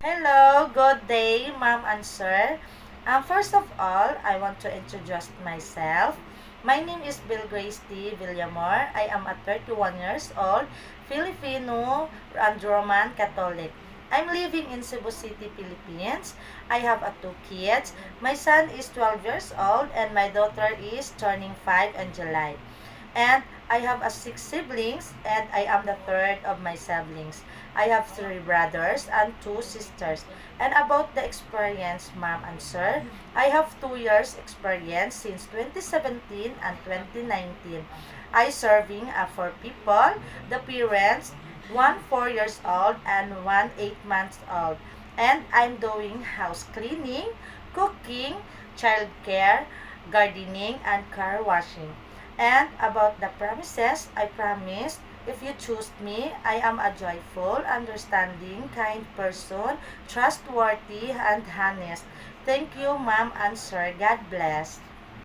Hello, good day, ma'am and sir. First of all, I want to introduce myself. My name is Bill Grace T. Villamor. I am a 31 years old Filipino and Roman Catholic. I'm living in Cebu City, Philippines. I have two kids. My son is 12 years old and my daughter is turning 5 in July. And I have six siblings and I am the third of my siblings. I have three brothers and two sisters. And about the experience, ma'am and sir, I have 2 years experience since 2017 and 2019. I serving for people, the parents, one 4 years old and one 8 months old. And I'm doing house cleaning, cooking, child care, gardening, and car washing. And about the promises, I promised, if you choose me, I am a joyful, understanding, kind person, trustworthy, and honest. Thank you, ma'am and sir. God bless.